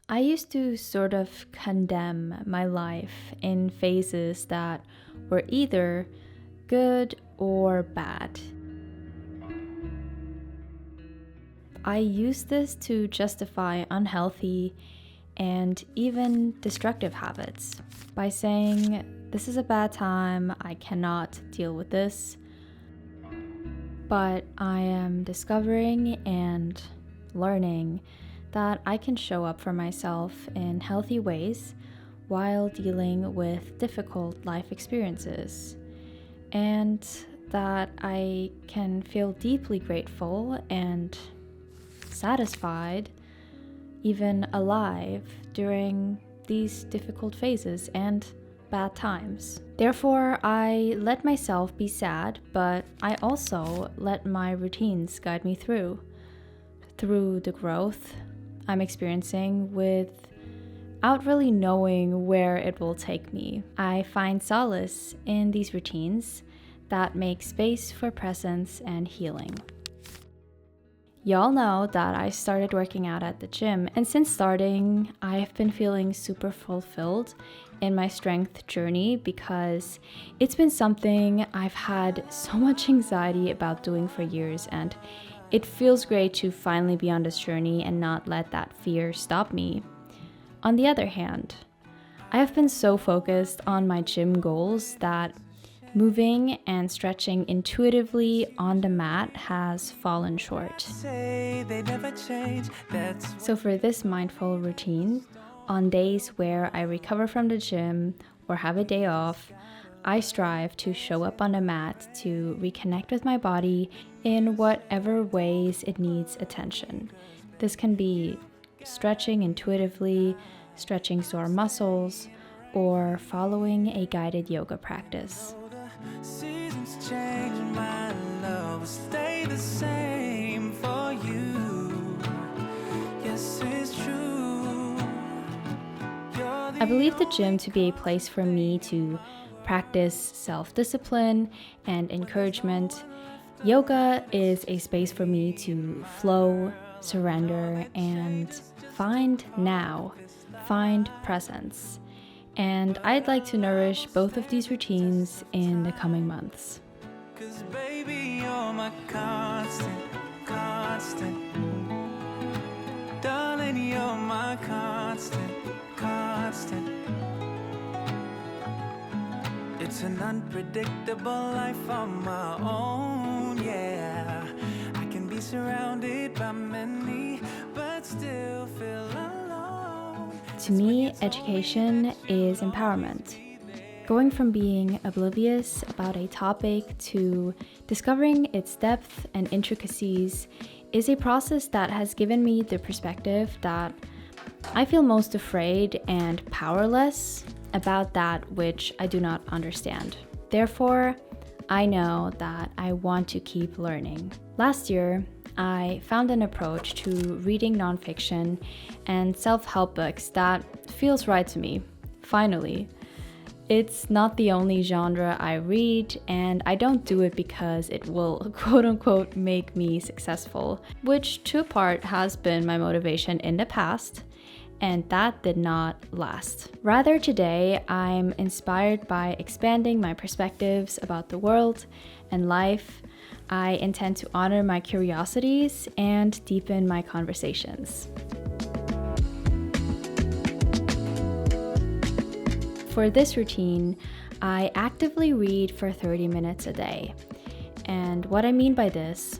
I used to sort of condemn my life in phases that were either good or bad. I used this to justify unhealthy and even destructive habits by saying, "This is a bad time, I cannot deal with this." But I am discovering and learning that I can show up for myself in healthy ways while dealing with difficult life experiences, and that I can feel deeply grateful and satisfied, even alive, during these difficult phases and bad times. Therefore, I let myself be sad, but I also let my routines guide me through the growth I'm experiencing without really knowing where it will take me. I find solace in these routines that make space for presence and healing. Y'all know that I started working out at the gym, and since starting, I've been feeling super fulfilled in my strength journey because it's been something I've had so much anxiety about doing for years, and it feels great to finally be on this journey and not let that fear stop me. On the other hand, I have been so focused on my gym goals that moving and stretching intuitively on the mat has fallen short. So for this mindful routine, on days where I recover from the gym or have a day off, I strive to show up on the mat to reconnect with my body in whatever ways it needs attention. This can be stretching intuitively, stretching sore muscles, or following a guided yoga practice. Seasons change, my love will stay the same for you. Yes, it's true. I believe the gym to be a place for me to practice self-discipline and encouragement. Yoga is a space for me to flow, surrender, and find presence. And I'd like to nourish both of these routines in the coming months. 'Cause baby, you're my constant. Darling, you're my constant. It's an unpredictable life on my own, yeah. I can be surrounded by many, but still feel alone. To me, education is empowerment. Going from being oblivious about a topic to discovering its depth and intricacies is a process that has given me the perspective that I feel most afraid and powerless about that which I do not understand. Therefore, I know that I want to keep learning. Last year, I found an approach to reading nonfiction and self-help books that feels right to me, finally. It's not the only genre I read, and I don't do it because it will quote-unquote make me successful, which to a part has been my motivation in the past, and that did not last. Rather, today, I'm inspired by expanding my perspectives about the world and life. I intend to honor my curiosities and deepen my conversations. For this routine, I actively read for 30 minutes a day. And what I mean by this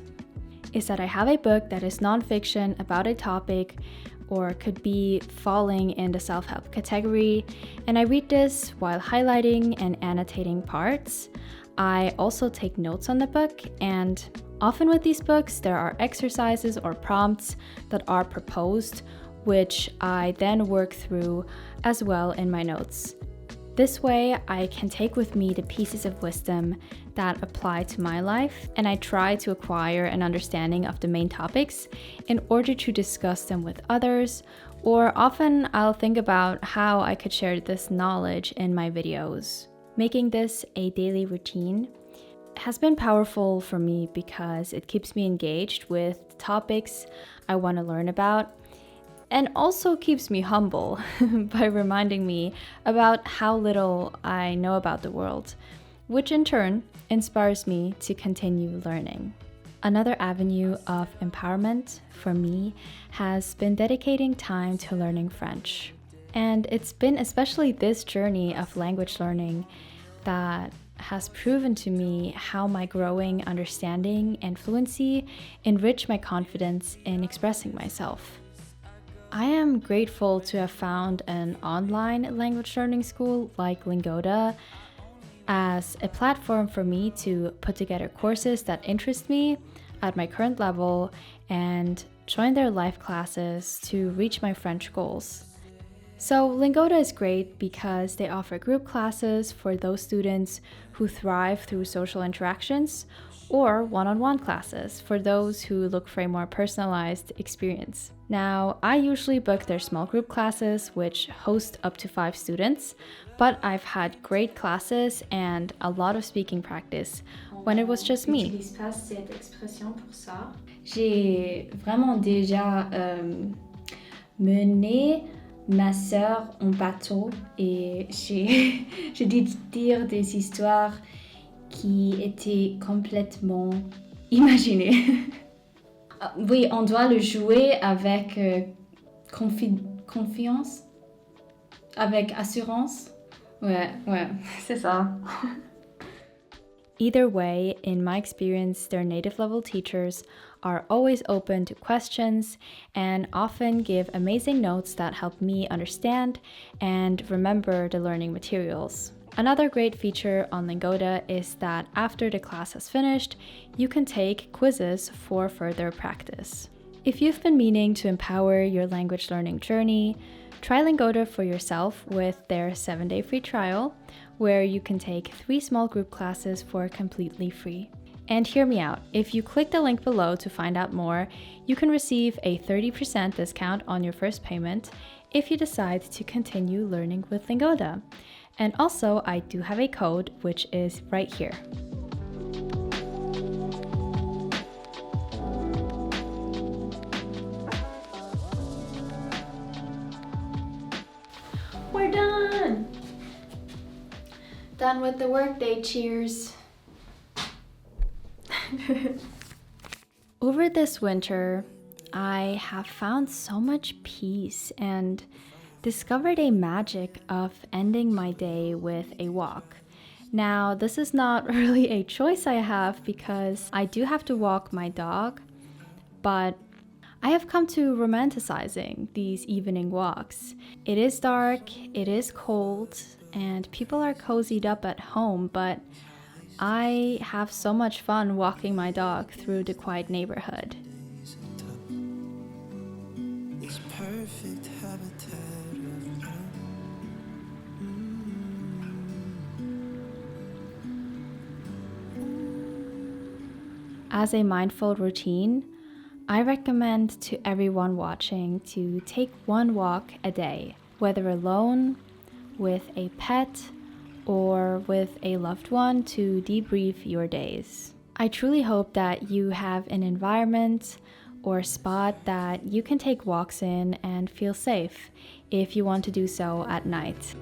is that I have a book that is nonfiction about a topic or could be falling in the self-help category, and I read this while highlighting and annotating parts. I also take notes on the book, and often with these books there are exercises or prompts that are proposed, which I then work through as well in my notes. This way, I can take with me the pieces of wisdom that apply to my life, and I try to acquire an understanding of the main topics in order to discuss them with others, or often I'll think about how I could share this knowledge in my videos. Making this a daily routine has been powerful for me because it keeps me engaged with topics I want to learn about, and also keeps me humble by reminding me about how little I know about the world, which in turn inspires me to continue learning. Another avenue of empowerment for me has been dedicating time to learning French. And it's been especially this journey of language learning that has proven to me how my growing understanding and fluency enrich my confidence in expressing myself. I am grateful to have found an online language learning school like Lingoda as a platform for me to put together courses that interest me at my current level and join their live classes to reach my French goals. So Lingoda is great because they offer group classes for those students who thrive through social interactions, or one-on-one classes for those who look for a more personalized experience. Now, I usually book their small group classes, which host up to 5 students, but I've had great classes and a lot of speaking practice when it was just me. J'utilise pas cette expression pour ça. J'ai vraiment déjà mené ma sœur en bateau et j'ai dû dire des histoires qui étaient complètement imaginées. Oui, on doit le jouer avec confiance, avec assurance. Ouais, c'est ça. Either way, in my experience, their native level teachers are always open to questions and often give amazing notes that help me understand and remember the learning materials. Another great feature on Lingoda is that after the class has finished, you can take quizzes for further practice. If you've been meaning to empower your language learning journey, try Lingoda for yourself with their 7-day free trial, where you can take 3 small group classes for completely free. And hear me out, if you click the link below to find out more, you can receive a 30% discount on your first payment if you decide to continue learning with Lingoda. And also, I do have a code, which is right here. We're done! Done with the workday, cheers. Over this winter, I have found so much peace and discovered a magic of ending my day with a walk. Now, this is not really a choice I have because I do have to walk my dog, but I have come to romanticizing these evening walks. It is dark, it is cold, and people are cozied up at home, but I have so much fun walking my dog through the quiet neighborhood. This perfect habitat of love. As a mindful routine, I recommend to everyone watching to take one walk a day, whether alone, with a pet, or with a loved one to debrief your days. I truly hope that you have an environment or spot that you can take walks in and feel safe if you want to do so at night.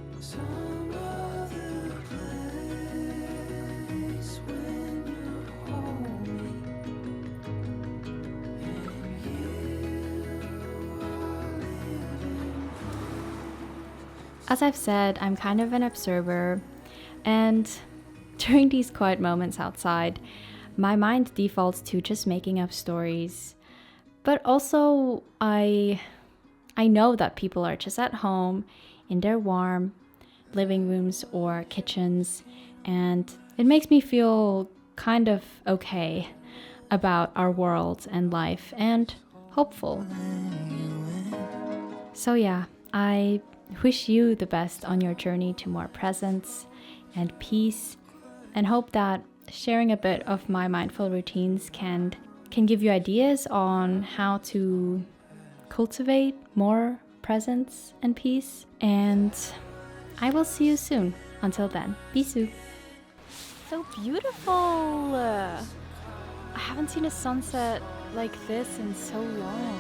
As I've said, I'm kind of an observer, and during these quiet moments outside, my mind defaults to just making up stories. But also, I know that people are just at home in their warm living rooms or kitchens, and it makes me feel kind of okay about our world and life and hopeful. So yeah, I wish you the best on your journey to more presence and peace, and hope that sharing a bit of my mindful routines can give you ideas on how to cultivate more presence and peace. And I will see you soon. Until then, bisous. So beautiful! I haven't seen a sunset like this in so long.